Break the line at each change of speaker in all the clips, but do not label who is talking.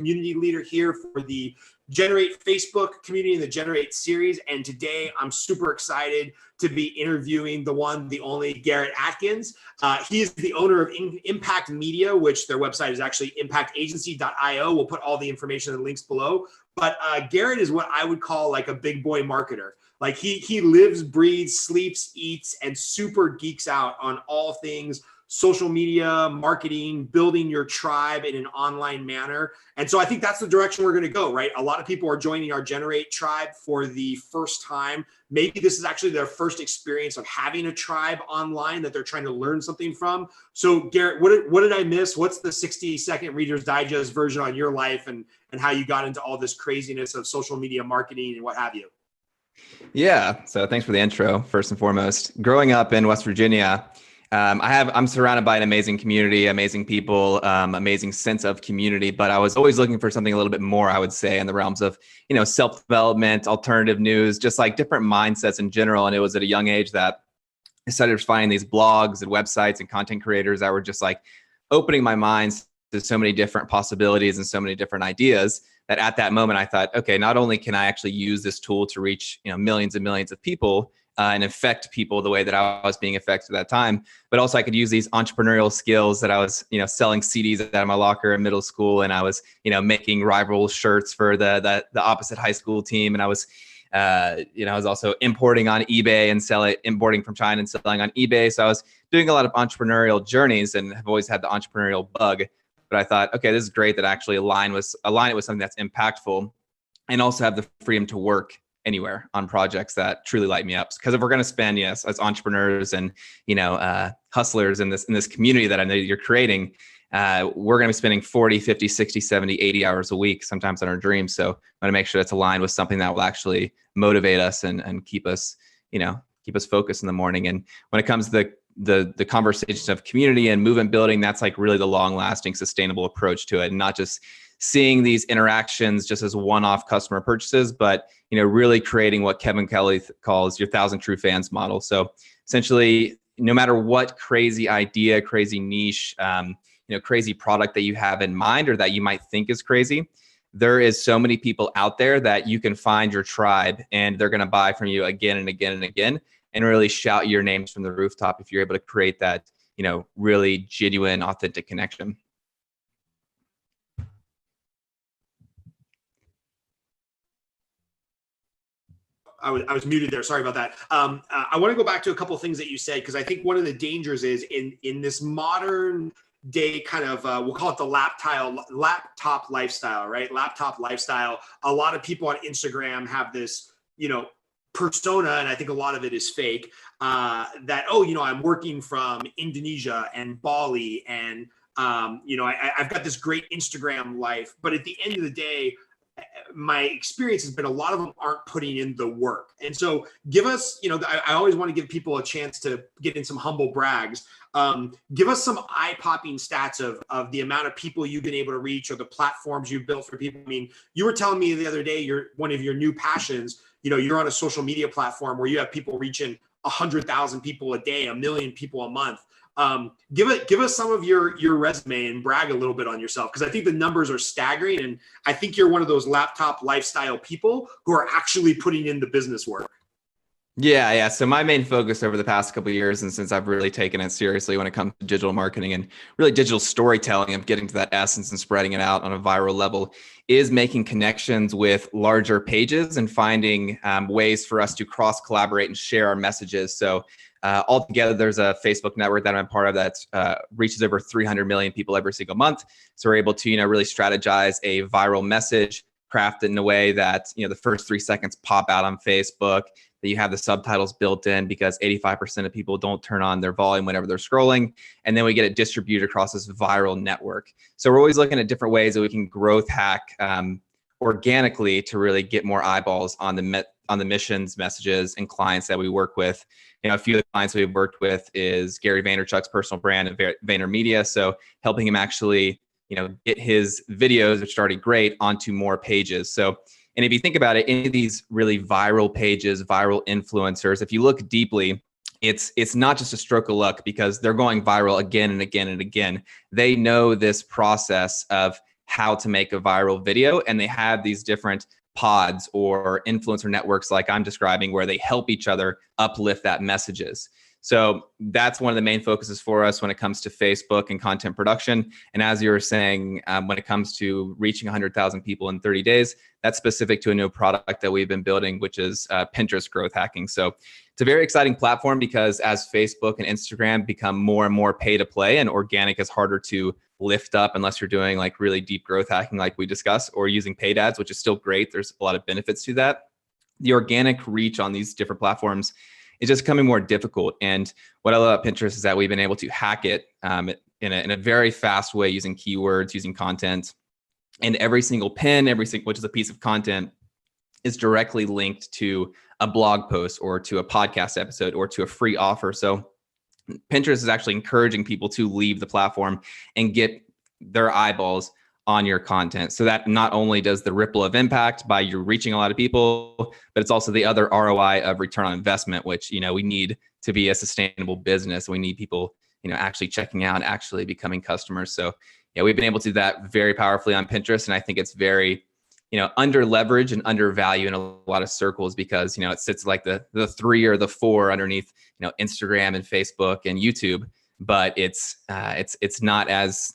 community leader here for the Generate Facebook community and the Generate series. And today I'm super excited to be interviewing the one, the only Garrett Adkins. He is the owner of Impact Media, which their website is actually impactagency.io. We'll put all the information and links below. But Garrett is what I would call like a big boy marketer. Like he lives, breathes, sleeps, eats, and super geeks out on all things social media, marketing, building your tribe in an online manner. And so I think that's the direction we're going to go, right? A lot of people are joining our Generate tribe for the first time. Maybe this is actually their first experience of having a tribe online that they're trying to learn something from. So Garrett, what did I miss? What's the 60-second Reader's Digest version on your life and how you got into all this craziness of social media marketing and what have you?
Yeah, so thanks for the intro, first and foremost. Growing up in West Virginia, I'm surrounded by an amazing community, amazing people, amazing sense of community, but I was always looking for something a little bit more, I would say, in the realms of, self-development, alternative news, just like different mindsets in general. And it was at a young age that I started finding these blogs and websites and content creators that were just like opening my mind to so many different possibilities and so many different ideas that at that moment I thought, okay, not only can I actually use this tool to reach, millions and millions of people, and affect people the way that I was being affected at that time, but also I could use these entrepreneurial skills that I was, selling CDs out of my locker in middle school, and I was, making rival shirts for the opposite high school team, and I was, I was also importing on eBay and importing from China and selling on eBay. So I was doing a lot of entrepreneurial journeys and have always had the entrepreneurial bug. But I thought, okay, this is great that I actually align it with something that's impactful, and also have the freedom to work anywhere on projects that truly light me up. Because if we're going to spend, as entrepreneurs and, hustlers in this community that I know you're creating, we're going to be spending 40, 50, 60, 70, 80 hours a week, sometimes on our dreams. So I want to make sure that's aligned with something that will actually motivate us and keep us focused in the morning. And when it comes to the conversation of community and movement building, that's like really the long lasting, sustainable approach to it. And not just seeing these interactions just as one-off customer purchases, but really creating what Kevin Kelly calls your 1,000 true fans model. So essentially, no matter what crazy idea, crazy niche, crazy product that you have in mind or that you might think is crazy, there is so many people out there that you can find your tribe, and they're going to buy from you again and again and again, and really shout your names from the rooftop if you're able to create that, really genuine, authentic connection.
I was muted there. Sorry about that. I want to go back to a couple of things that you said, because I think one of the dangers is in this modern day kind of, we'll call it the laptop lifestyle, right? Laptop lifestyle. A lot of people on Instagram have this, persona, and I think a lot of it is fake, that, I'm working from Indonesia and Bali, and, I've got this great Instagram life. But at the end of the day, my experience has been a lot of them aren't putting in the work. And so give us, I always want to give people a chance to get in some humble brags. Give us some eye-popping stats of the amount of people you've been able to reach or the platforms you've built for people. I mean, you were telling me the other day, one of your new passions, you're on a social media platform where you have people reaching 100,000 people a day, 1 million people a month. Give us some of your resume and brag a little bit on yourself, because I think the numbers are staggering, and I think you're one of those laptop lifestyle people who are actually putting in the business work.
Yeah. So my main focus over the past couple of years, and since I've really taken it seriously when it comes to digital marketing and really digital storytelling of getting to that essence and spreading it out on a viral level, is making connections with larger pages and finding ways for us to cross collaborate and share our messages. So altogether, there's a Facebook network that I'm part of that reaches over 300 million people every single month. So we're able to, really strategize a viral message, craft it in a way that, the first 3 seconds pop out on Facebook, that you have the subtitles built in, because 85% of people don't turn on their volume whenever they're scrolling. And then we get it distributed across this viral network. So we're always looking at different ways that we can growth hack organically to really get more eyeballs on the missions, messages, and clients that we work with. A few of the clients we've worked with is Gary Vaynerchuk's personal brand and VaynerMedia. So helping him actually, get his videos, which are already great, onto more pages. So, and if you think about it, any of these really viral pages, viral influencers, if you look deeply, it's not just a stroke of luck, because they're going viral again and again and again. They know this process of how to make a viral video. And they have these different pods or influencer networks like I'm describing, where they help each other uplift that messages. So that's one of the main focuses for us when it comes to Facebook and content production. And as you were saying, when it comes to reaching 100,000 people in 30 days, that's specific to a new product that we've been building, which is Pinterest growth hacking. So it's a very exciting platform, because as Facebook and Instagram become more and more pay to play, and organic is harder to lift up unless you're doing like really deep growth hacking like we discussed, or using paid ads, which is still great. There's a lot of benefits to that. The organic reach on these different platforms is just becoming more difficult. And what I love about Pinterest is that we've been able to hack it in a very fast way, using keywords, using content. And every single pin, which is a piece of content, is directly linked to a blog post or to a podcast episode or to a free offer. So Pinterest is actually encouraging people to leave the platform and get their eyeballs on your content. So that not only does the ripple of impact by you reaching a lot of people, but it's also the other ROI of return on investment, which, we need to be a sustainable business. We need people, actually checking out, actually becoming customers. So yeah, we've been able to do that very powerfully on Pinterest. And I think it's very, under leveraged and undervalued in a lot of circles, because, it sits like the 3 or the 4 underneath, Instagram and Facebook and YouTube, but it's not as,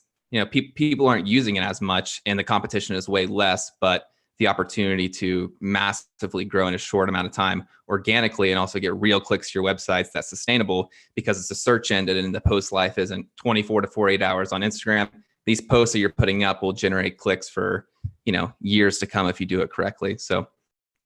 people aren't using it as much, and the competition is way less, but the opportunity to massively grow in a short amount of time organically, and also get real clicks to your websites that's sustainable, because it's a search engine and the post life isn't 24 to 48 hours on Instagram. These posts that you're putting up will generate clicks for, years to come if you do it correctly. So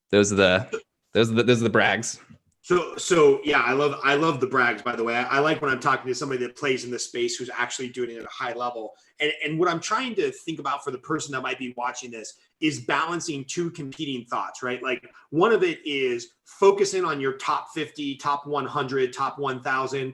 those are the brags.
So yeah, I love the brags, by the way. I like when I'm talking to somebody that plays in the space who's actually doing it at a high level. And what I'm trying to think about for the person that might be watching this is balancing two competing thoughts, right? Like, one of it is focusing on your top 50, top 100, top 1,000,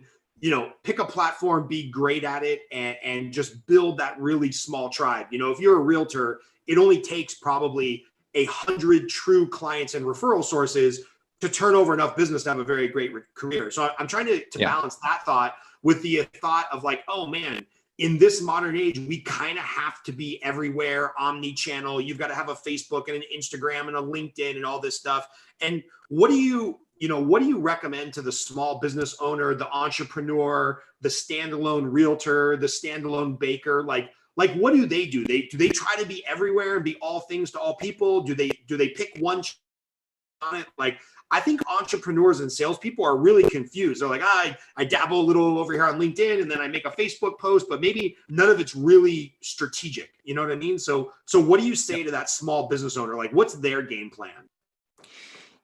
pick a platform, be great at it, and just build that really small tribe. If you're a realtor, it only takes probably 100 true clients and referral sources to turn over enough business to have a very great career. So I'm trying to balance that thought with the thought of like, oh man, in this modern age, we kind of have to be everywhere, omni-channel. You've got to have a Facebook and an Instagram and a LinkedIn and all this stuff. And what do you recommend to the small business owner, the entrepreneur, the standalone realtor, the standalone baker? Like what do they do? Do they try to be everywhere and be all things to all people? Do they pick one on it? Like, I think entrepreneurs and salespeople are really confused. They're like, I dabble a little over here on LinkedIn, and then I make a Facebook post, but maybe none of it's really strategic. You know what I mean? So what do you say to that small business owner? Like, what's their game plan?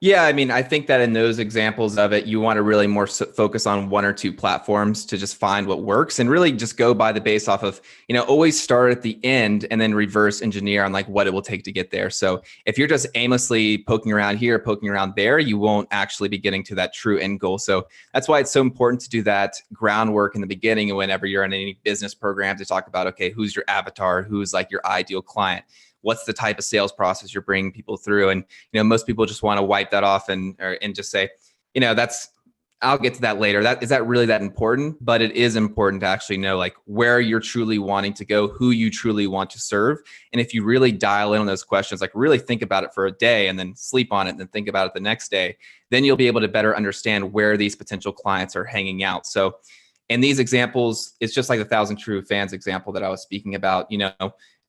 Yeah, I mean, I think that in those examples of it, you want to really more focus on one or two platforms to just find what works, and really just go by the base off of, always start at the end and then reverse engineer on like what it will take to get there. So if you're just aimlessly poking around here, poking around there, you won't actually be getting to that true end goal. So that's why it's so important to do that groundwork in the beginning, and whenever you're in any business program, to talk about, okay, who's your avatar? Who's like your ideal client? What's the type of sales process you're bringing people through? And, most people just want to wipe that off and just say, I'll get to that later. Is that really that important? But it is important to actually know like where you're truly wanting to go, who you truly want to serve. And if you really dial in on those questions, like really think about it for a day and then sleep on it and then think about it the next day, then you'll be able to better understand where these potential clients are hanging out. So in these examples, it's just like the 1,000 True Fans example that I was speaking about.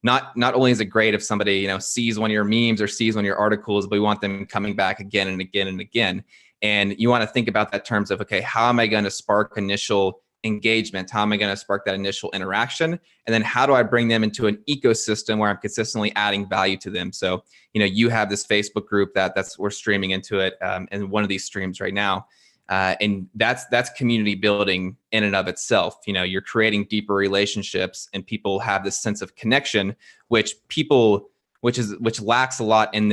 Not only is it great if somebody, sees one of your memes or sees one of your articles, but we want them coming back again and again and again. And you want to think about that in terms of, okay, how am I going to spark initial engagement? How am I going to spark that initial interaction? And then how do I bring them into an ecosystem where I'm consistently adding value to them? So, you have this Facebook group that's we're streaming into it, and one of these streams right now. And that's community building in and of itself. You're creating deeper relationships, and people have this sense of connection, which lacks a lot in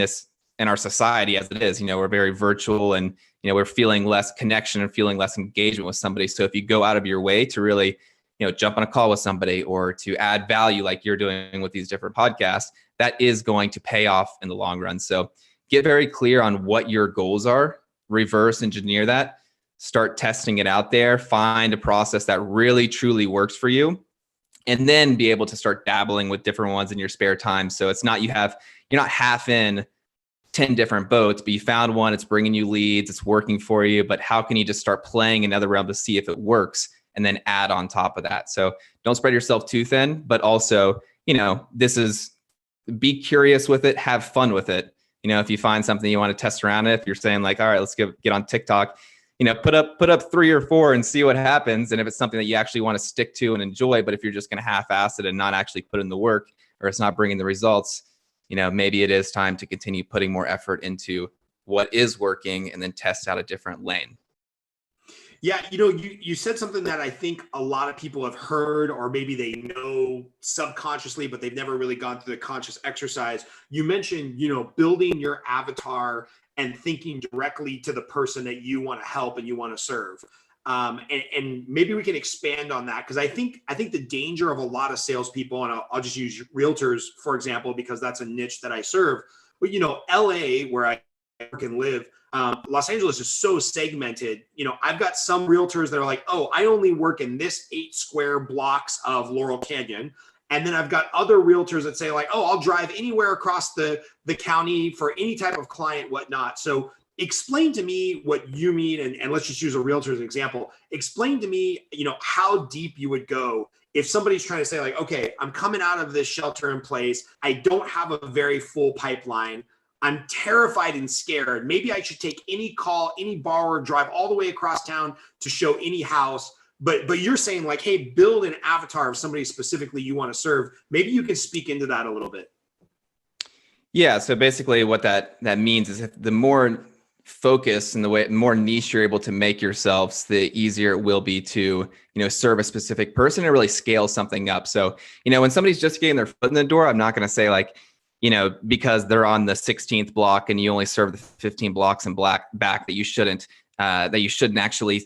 our society as it is. We're very virtual, and we're feeling less connection and feeling less engagement with somebody. So if you go out of your way to really, jump on a call with somebody or to add value like you're doing with these different podcasts, that is going to pay off in the long run. So get very clear on what your goals are, reverse engineer that. Start testing it out there, find a process that really truly works for you, and then be able to start dabbling with different ones in your spare time. So it's not, you're not half in 10 different boats, but you found one, it's bringing you leads, it's working for you, but how can you just start playing another realm to see if it works and then add on top of that? So don't spread yourself too thin, but also, be curious with it, have fun with it. If you find something you want to test around it, if you're saying like, all right, let's get on TikTok, put up 3 or 4 and see what happens. And if it's something that you actually want to stick to and enjoy, but if you're just going to half-ass it and not actually put in the work, or it's not bringing the results, maybe it is time to continue putting more effort into what is working and then test out a different lane.
Yeah, you said something that I think a lot of people have heard, or maybe they know subconsciously, but they've never really gone through the conscious exercise. You mentioned, building your avatar and thinking directly to the person that you want to help and you want to serve. And maybe we can expand on that, because I think the danger of a lot of salespeople, and I'll just use realtors, for example, because that's a niche that I serve. But, LA, where I work and live, Los Angeles is so segmented. I've got some realtors that are like, oh, I only work in this 8 square blocks of Laurel Canyon. And then I've got other realtors that say like, oh, I'll drive anywhere across the county for any type of client, whatnot. So explain to me what you mean. And let's just use a realtor as an example. Explain to me, how deep you would go if somebody's trying to say like, okay, I'm coming out of this shelter in place. I don't have a very full pipeline. I'm terrified and scared. Maybe I should take any call, any borrower, drive all the way across town to show any house. But you're saying like, hey, build an avatar of somebody specifically you want to serve. Maybe you can speak into that a little bit.
Yeah. So basically what that means is if the more focus and the more niche you're able to make yourselves, the easier it will be to, serve a specific person and really scale something up. So, when somebody's just getting their foot in the door, I'm not going to say like, because they're on the 16th block and you only serve the 15 blocks in back that you shouldn't actually,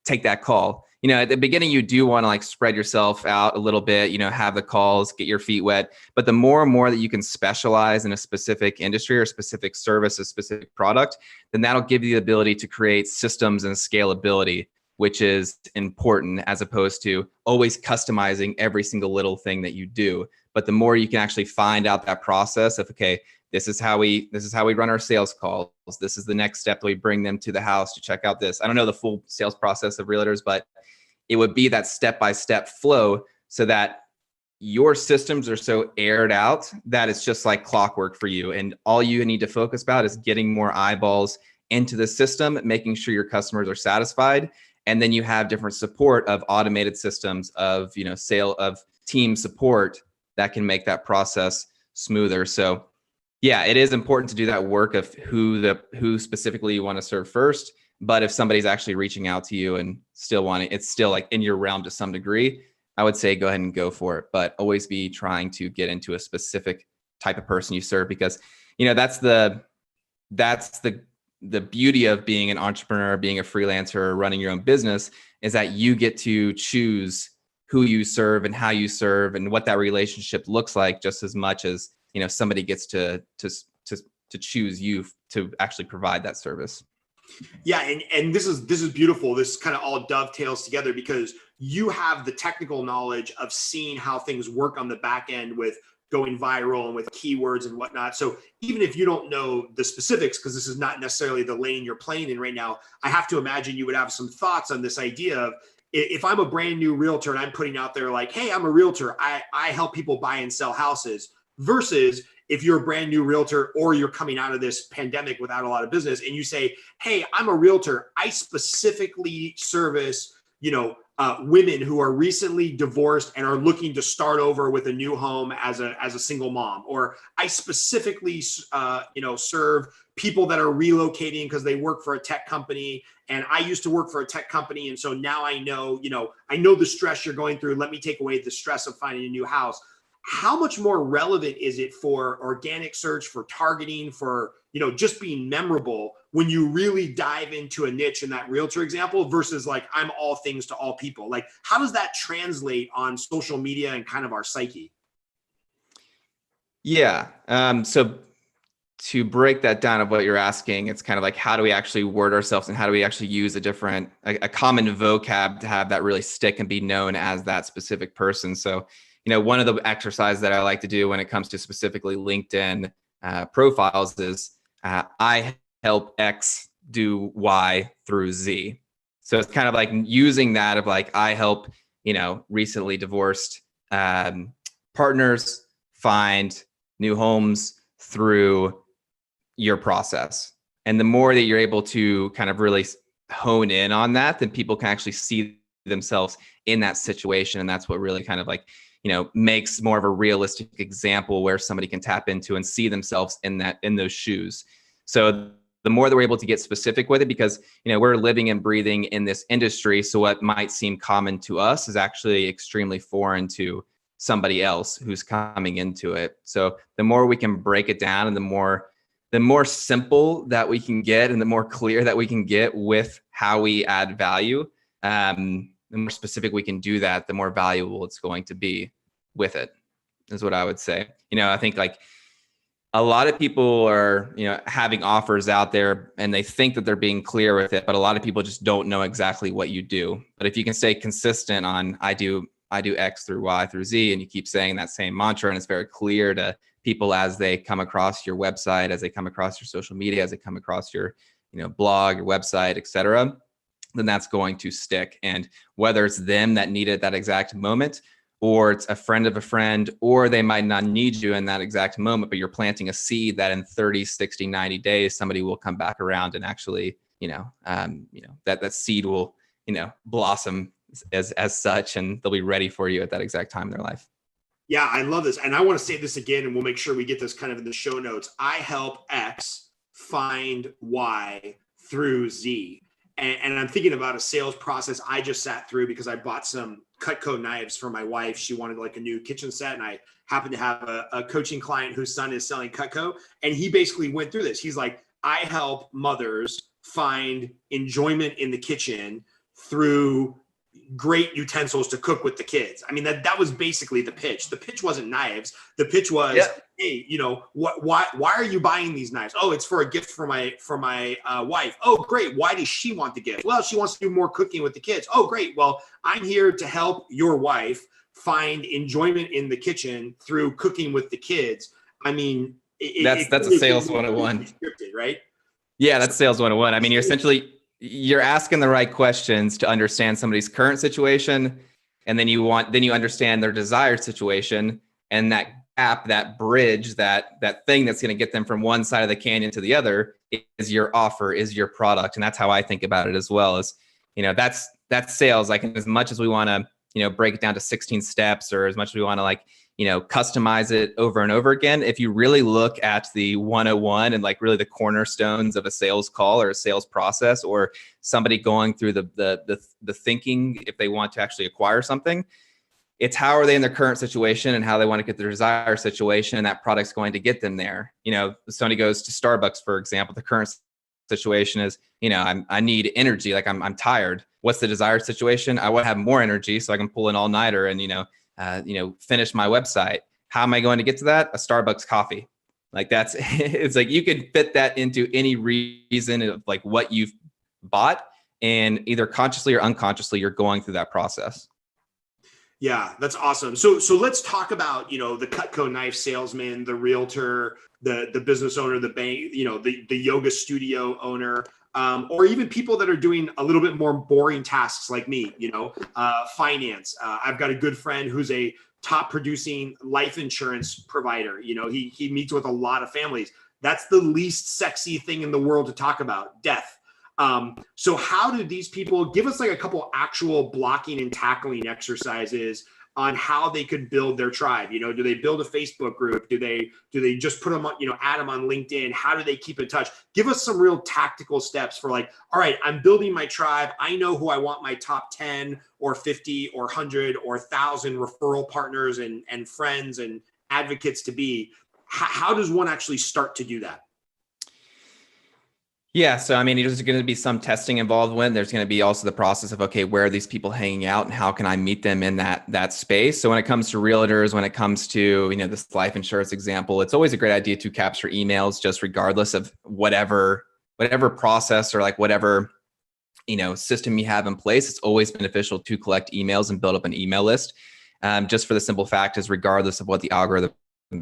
take that call. At the beginning, you do want to like spread yourself out a little bit, have the calls, get your feet wet. But the more and more that you can specialize in a specific industry or specific service, a specific product, then that'll give you the ability to create systems and scalability, which is important, as opposed to always customizing every single little thing that you do. But the more you can actually find out that process of, okay, this is how we run our sales calls. This is the next step that we bring them to the house to check out this. I don't know the full sales process of realtors, but it would be that step-by-step flow so that your systems are so aired out that it's just like clockwork for you. And all you need to focus about is getting more eyeballs into the system, making sure your customers are satisfied. And then you have different support of automated systems of, sale of team support that can make that process smoother. So yeah, it is important to do that work of who specifically you want to serve first. But if somebody's actually reaching out to you and it's still like in your realm to some degree, I would say go ahead and go for it. But always be trying to get into a specific type of person you serve, because that's the beauty of being an entrepreneur, being a freelancer, or running your own business, is that you get to choose who you serve and how you serve and what that relationship looks like, just as much as somebody gets to choose you to actually provide that service.
Yeah, and this is beautiful. This kind of all dovetails together because you have the technical knowledge of seeing how things work on the back end with going viral and with keywords and whatnot. So even if you don't know the specifics, because this is not necessarily the lane you're playing in right now, I have to imagine you would have some thoughts on this idea of, if I'm a brand new realtor and I'm putting out there like, hey, I'm a realtor, I help people buy and sell houses, versus if you're a brand new realtor or you're coming out of this pandemic without a lot of business and you say, hey, I'm a realtor, I specifically service, women who are recently divorced and are looking to start over with a new home as a single mom, or I specifically, serve people that are relocating because they work for a tech company and I used to work for a tech company. And so now I know the stress you're going through. Let me take away the stress of finding a new house. How much more relevant is it for organic search, for targeting, for, just being memorable when you really dive into a niche in that realtor example versus like, I'm all things to all people? Like, how does that translate on social media and kind of our psyche?
Yeah. So to break that down of what you're asking, it's kind of like, how do we actually word ourselves and how do we actually use a common vocab to have that really stick and be known as that specific person? So, one of the exercises that I like to do when it comes to specifically LinkedIn profiles is I help X do Y through Z. So it's kind of like using that of like, I help, recently divorced partners find new homes through your process. And the more that you're able to kind of really hone in on that, then people can actually see themselves in that situation. And that's what really kind of like, makes more of a realistic example where somebody can tap into and see themselves in those shoes. So the more that we're able to get specific with it, because, we're living and breathing in this industry. So what might seem common to us is actually extremely foreign to somebody else who's coming into it. So the more we can break it down and the more simple that we can get and the more clear that we can get with how we add value, the more specific we can do that, the more valuable it's going to be with it, is what I would say. I think like a lot of people are, having offers out there and they think that they're being clear with it, but a lot of people just don't know exactly what you do. But if you can stay consistent on, I do X through Y through Z, and you keep saying that same mantra, and it's very clear to people as they come across your website, as they come across your social media, as they come across your, blog, your website, etc., then that's going to stick. And whether it's them that need it at that exact moment, or it's a friend of a friend, or they might not need you in that exact moment, but you're planting a seed that in 30, 60, 90 days, somebody will come back around and actually, that seed will, blossom as such, and they'll be ready for you at that exact time in their life.
Yeah, I love this. And I want to say this again, and we'll make sure we get this kind of in the show notes. I help X find Y through Z. And I'm thinking about a sales process I just sat through because I bought some Cutco knives for my wife. She wanted like a new kitchen set. And I happen to have a coaching client whose son is selling Cutco. And he basically went through this. He's like, I help mothers find enjoyment in the kitchen through great utensils to cook with the kids. I mean, that was basically the pitch. The pitch wasn't knives. The pitch was, hey, why are you buying these knives? Oh, it's for a gift for my wife. Oh, great. Why does she want the gift? Well, she wants to do more cooking with the kids. Oh, great. Well, I'm here to help your wife find enjoyment in the kitchen through cooking with the kids. I mean,
that's a sales 101,
scripted, right?
Yeah, that's sales 101. I mean, you're asking the right questions to understand somebody's current situation, and then you understand their desired situation, and that gap, that bridge, that thing that's going to get them from one side of the canyon to the other is your offer, is your product. And that's how I think about it as well. As that's sales. Like, as much as we want to break it down to 16 steps, or as much as we want to customize it over and over again, if you really look at the 101 and like really the cornerstones of a sales call or a sales process, or somebody going through the thinking, if they want to actually acquire something, it's how are they in their current situation and how they want to get their desired situation, and that product's going to get them there. Somebody goes to Starbucks, for example, the current situation is, I need energy. Like I'm tired. What's the desired situation? I want to have more energy so I can pull an all-nighter and, finish my website. How am I going to get to that? A Starbucks coffee. Like it's like you could fit that into any reason of like what you've bought, and either consciously or unconsciously, you're going through that process.
Yeah, that's awesome. So let's talk about, the Cutco knife salesman, the realtor, the business owner, the bank, the yoga studio owner, or even people that are doing a little bit more boring tasks like me, finance. I've got a good friend who's a top producing life insurance provider. He meets with a lot of families. That's the least sexy thing in the world to talk about, death. So how do these people give us like a couple actual blocking and tackling exercises on how they could build their tribe? Do they build a Facebook group? Do they just put them on, add them on LinkedIn? How do they keep in touch? Give us some real tactical steps for like, all right, I'm building my tribe. I know who I want my top 10 or 50 or 100 or 1,000 referral partners and friends and advocates to be. How does one actually start to do that?
Yeah. So, I mean, there's going to be some testing involved when there's going to be also the process of, okay, where are these people hanging out and how can I meet them in that space? So when it comes to realtors, when it comes to, this life insurance example, it's always a great idea to capture emails just regardless of whatever process or like whatever, system you have in place. It's always beneficial to collect emails and build up an email list. Just for the simple fact is regardless of what the algorithm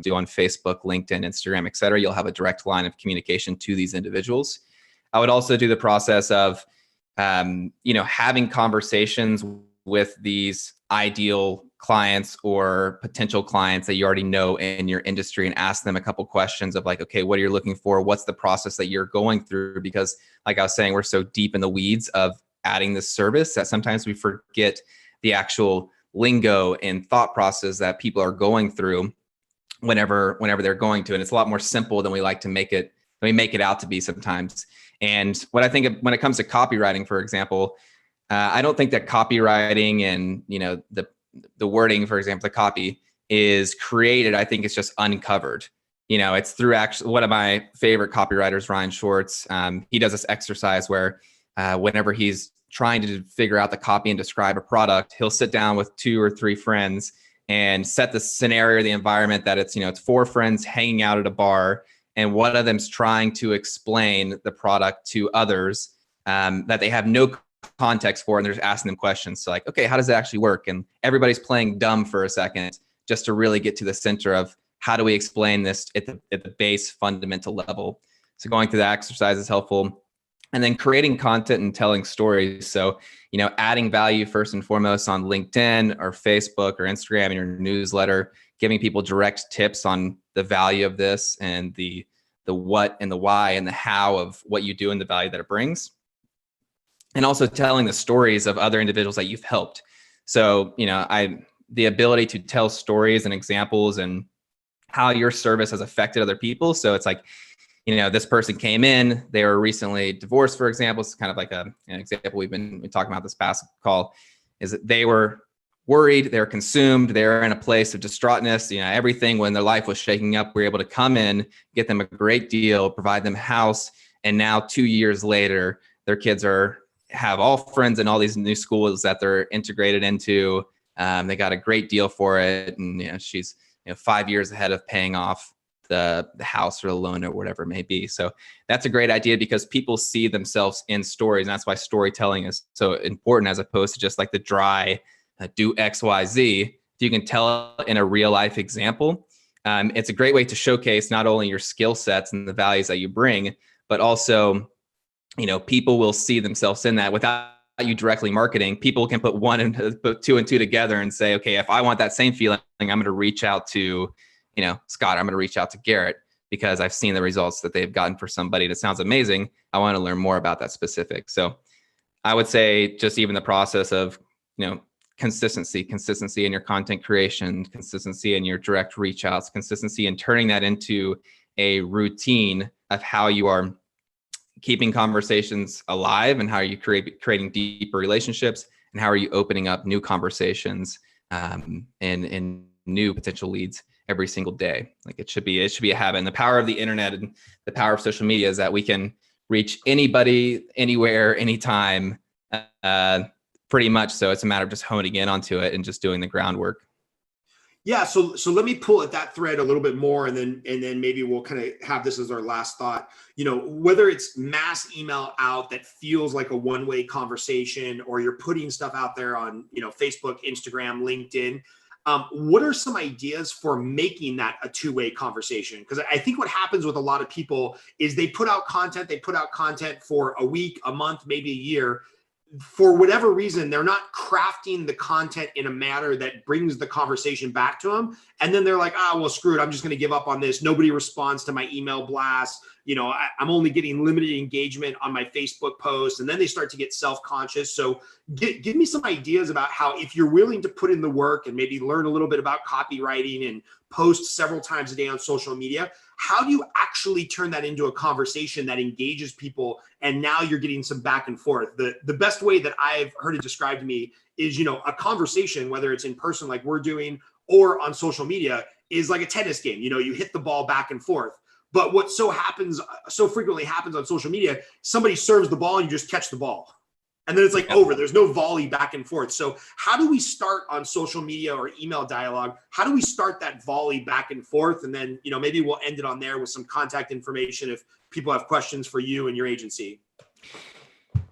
do on Facebook, LinkedIn, Instagram, et cetera, you'll have a direct line of communication to these individuals. I would also do the process of, having conversations with these ideal clients or potential clients that you already know in your industry and ask them a couple questions of like, okay, what are you looking for? What's the process that you're going through? Because like I was saying, we're so deep in the weeds of adding this service that sometimes we forget the actual lingo and thought process that people are going through whenever they're going to. And it's a lot more simple than we like to make it out to be sometimes. And what I think of when it comes to copywriting, for example, I don't think that copywriting and, the wording, for example, the copy is created. I think it's just uncovered. It's through actually one of my favorite copywriters, Ryan Schwartz. He does this exercise where whenever he's trying to figure out the copy and describe a product, he'll sit down with 2 or 3 friends and set the scenario, the environment that it's 4 friends hanging out at a bar, and one of them's trying to explain the product to others that they have no context for, and they're just asking them questions. So like, okay, how does it actually work? And everybody's playing dumb for a second just to really get to the center of how do we explain this at the base fundamental level. So going through that exercise is helpful. And then creating content and telling stories. So, adding value first and foremost on LinkedIn or Facebook or Instagram in your newsletter, giving people direct tips on the value of this and the what and the why and the how of what you do and the value that it brings. And also telling the stories of other individuals that you've helped. So, the ability to tell stories and examples and how your service has affected other people. So it's like, this person came in, they were recently divorced, for example. It's kind of like an example we've been talking about this past call, is that they were worried, they're consumed, they're in a place of distraughtness, everything when their life was shaking up. We were able to come in, get them a great deal, provide them a house. And now 2 years later, their kids have all friends in all these new schools that they're integrated into. They got a great deal for it. And she's 5 years ahead of paying off the house or the loan or whatever it may be. So that's a great idea because people see themselves in stories. And that's why storytelling is so important as opposed to just like the dry do X, Y, Z. If you can tell it in a real life example, it's a great way to showcase not only your skill sets and the values that you bring, but also, people will see themselves in that without you directly marketing. People can put 2 and 2 together and say, okay, if I want that same feeling, I'm going to reach out to Scott, I'm going to reach out to Garrett because I've seen the results that they've gotten for somebody that sounds amazing. I want to learn more about that specific. So I would say just even the process of, consistency in your content creation, consistency in your direct reach outs, consistency in turning that into a routine of how you are keeping conversations alive and how are you creating deeper relationships and how are you opening up new conversations and new potential leads every single day. Like it should be a habit. And the power of the internet and the power of social media is that we can reach anybody, anywhere, anytime, pretty much. So it's a matter of just honing in onto it and just doing the groundwork.
Yeah. So let me pull at that thread a little bit more, and then maybe we'll kind of have this as our last thought. Whether it's mass email out that feels like a one-way conversation, or you're putting stuff out there on, Facebook, Instagram, LinkedIn. What are some ideas for making that a two-way conversation? Because I think what happens with a lot of people is they put out content for a week, a month, maybe a year. For whatever reason, they're not crafting the content in a manner that brings the conversation back to them. And then they're like, well, screw it. I'm just going to give up on this. Nobody responds to my email blasts. I'm only getting limited engagement on my Facebook posts. And then they start to get self-conscious. So give me some ideas about how, if you're willing to put in the work and maybe learn a little bit about copywriting and post several times a day on social media, how do you actually turn that into a conversation that engages people? And now you're getting some back and forth. The best way that I've heard it described to me is, a conversation, whether it's in person like we're doing or on social media, is like a tennis game. You hit the ball back and forth. But what so frequently happens on social media, somebody serves the ball and you just catch the ball. And then it's like over. There's no volley back and forth. So how do we start on social media or email dialogue? How do we start that volley back and forth? And then, maybe we'll end it on there with some contact information if people have questions for you and your agency.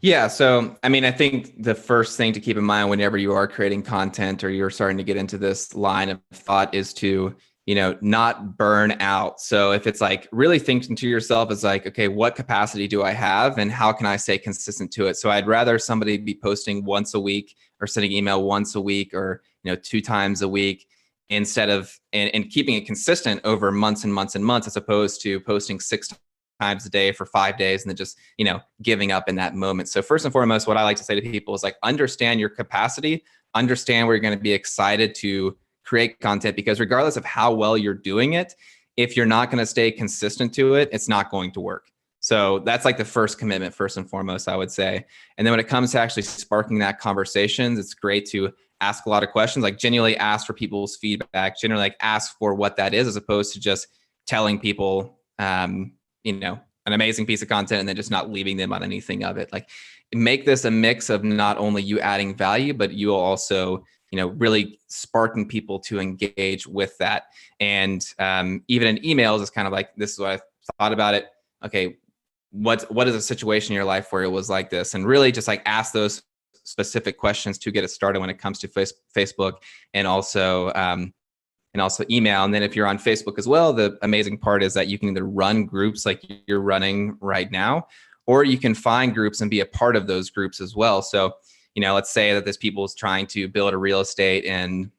Yeah. So, I think the first thing to keep in mind whenever you are creating content or you're starting to get into this line of thought is to, not burn out. So if it's like really thinking to yourself is like, okay, what capacity do I have and how can I stay consistent to it? So I'd rather somebody be posting once a week or sending email once a week or, 2 times a week instead of, and keeping it consistent over months and months and months, as opposed to posting 6 times a day for 5 days and then just, giving up in that moment. So first and foremost, what I like to say to people is like, understand your capacity, understand where you're going to be excited to create content, because regardless of how well you're doing it, if you're not going to stay consistent to it, it's not going to work. So that's like the first commitment, first and foremost, I would say. And then when it comes to actually sparking that conversations, it's great to ask a lot of questions, like genuinely ask for people's feedback, generally like ask for what that is, as opposed to just telling people, an amazing piece of content and then just not leaving them on anything of it. Like make this a mix of not only you adding value, but you also, really sparking people to engage with that. And even in emails, it's kind of like, this is what I thought about it. Okay, what is a situation in your life where it was like this? And really just like ask those specific questions to get it started when it comes to Facebook and also email. And then if you're on Facebook as well, the amazing part is that you can either run groups like you're running right now, or you can find groups and be a part of those groups as well. So, let's say that this people is trying to build a real estate in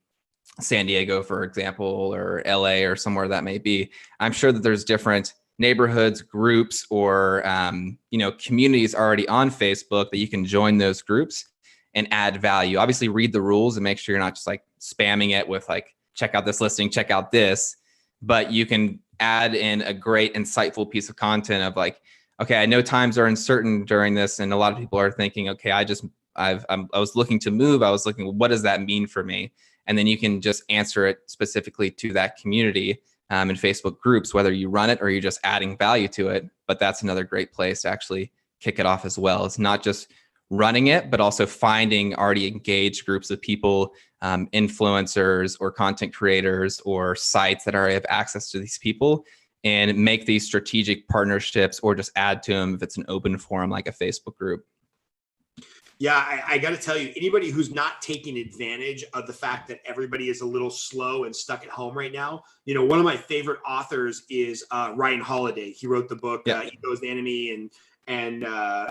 San Diego, for example, or LA or somewhere that may be. I'm sure that there's different neighborhoods, groups, or, communities already on Facebook that you can join those groups and add value. Obviously read the rules and make sure you're not just like spamming it with like, check out this listing, check out this, but you can add in a great insightful piece of content of like, okay, I know times are uncertain during this. And a lot of people are thinking, okay, I was looking to move. I was looking, what does that mean for me? And then you can just answer it specifically to that community in Facebook groups, whether you run it or you're just adding value to it. But that's another great place to actually kick it off as well. It's not just running it, but also finding already engaged groups of people, influencers or content creators or sites that already have access to these people, and make these strategic partnerships or just add to them if it's an open forum like a Facebook group.
Yeah, I got to tell you, anybody who's not taking advantage of the fact that everybody is a little slow and stuck at home right now, one of my favorite authors is Ryan Holiday. He wrote the book Ego's the Enemy and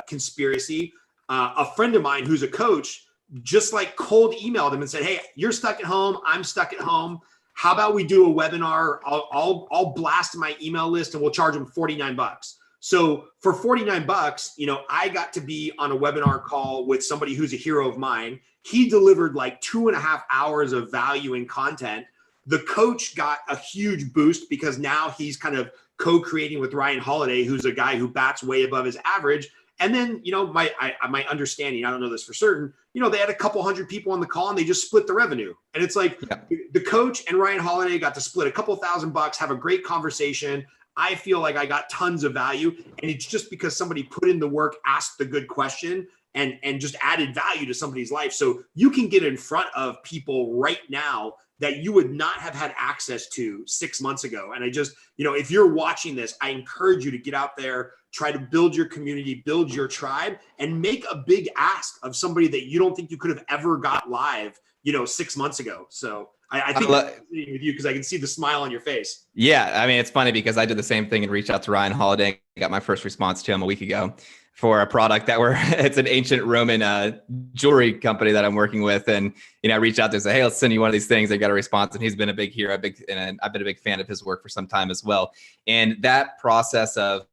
Conspiracy. A friend of mine who's a coach just like cold emailed him and said, "Hey, you're stuck at home. I'm stuck at home. How about we do a webinar? I'll blast my email list and we'll charge them $49." So for $49, I got to be on a webinar call with somebody who's a hero of mine. He delivered like 2.5 hours of value in content. The coach got a huge boost because now he's kind of co-creating with Ryan Holiday, who's a guy who bats way above his average. And then, my understanding, I don't know this for certain, they had a couple hundred people on the call and they just split the revenue. And it's like the coach and Ryan Holiday got to split a couple $1,000, have a great conversation. I feel like I got tons of value, and it's just because somebody put in the work, asked the good question, and just added value to somebody's life. So you can get in front of people right now that you would not have had access to 6 months ago. And I just, if you're watching this, I encourage you to get out there, try to build your community, build your tribe, and make a big ask of somebody that you don't think you could have ever got live, 6 months ago. So I think I'm sitting with you because I can see the smile on your face.
Yeah. It's funny because I did the same thing and reached out to Ryan Holiday. Got my first response to him a week ago for a product it's an ancient Roman jewelry company that I'm working with. And, I reached out to him and said, "Hey, let's send you one of these things." I got a response, and he's been a big hero. And I've been a big fan of his work for some time as well. And that process of,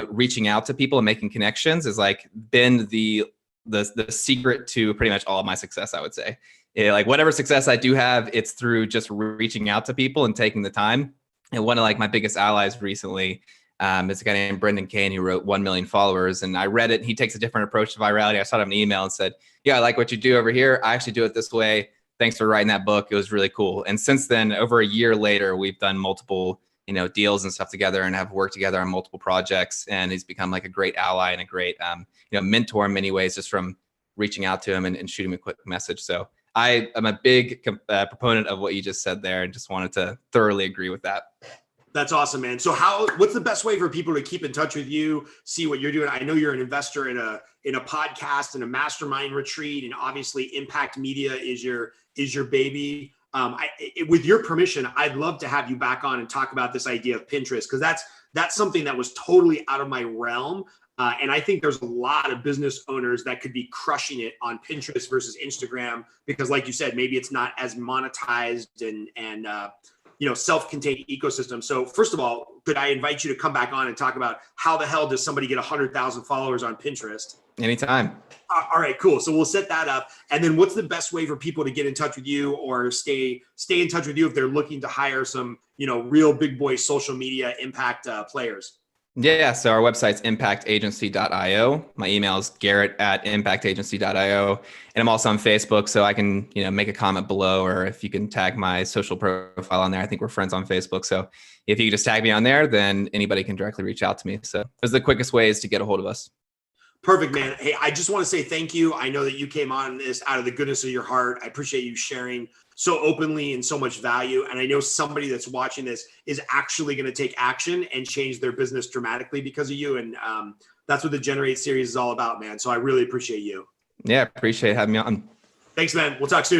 reaching out to people and making connections is like been the secret to pretty much all of my success, I would say. Like whatever success I do have, it's through just reaching out to people and taking the time. And one of like my biggest allies recently is a guy named Brendan Kane who wrote 1 Million Followers. And I read it. He takes a different approach to virality. I shot him an email and said, "Yeah, I like what you do over here. I actually do it this way. Thanks for writing that book. It was really cool." And since then, over a year later, we've done multiple deals and stuff together and have worked together on multiple projects. And he's become like a great ally and a great, mentor in many ways, just from reaching out to him and shooting him a quick message. So I am a big proponent of what you just said there, and just wanted to thoroughly agree with that.
That's awesome, man. So what's the best way for people to keep in touch with you, see what you're doing? I know you're an investor in a podcast and a mastermind retreat, and obviously Impact Media is your baby. With your permission, I'd love to have you back on and talk about this idea of Pinterest, because that's something that was totally out of my realm. And I think there's a lot of business owners that could be crushing it on Pinterest versus Instagram, because like you said, maybe it's not as monetized and self-contained ecosystem. So first of all, could I invite you to come back on and talk about how the hell does somebody get 100,000 followers on Pinterest?
Anytime.
All right, cool. So we'll set that up. And then what's the best way for people to get in touch with you or stay in touch with you if they're looking to hire some, real big boy social media impact players?
Yeah. So our website's impactagency.io. My email is garrett@impactagency.io. And I'm also on Facebook, so I can, make a comment below, or if you can tag my social profile on there. I think we're friends on Facebook. So if you just tag me on there, then anybody can directly reach out to me. So those are the quickest ways to get a hold of us.
Perfect, man. Hey, I just want to say thank you. I know that you came on this out of the goodness of your heart. I appreciate you sharing so openly and so much value. And I know somebody that's watching this is actually going to take action and change their business dramatically because of you. And that's what the Generate series is all about, man. So I really appreciate you.
Yeah, appreciate having me on.
Thanks, man. We'll talk soon.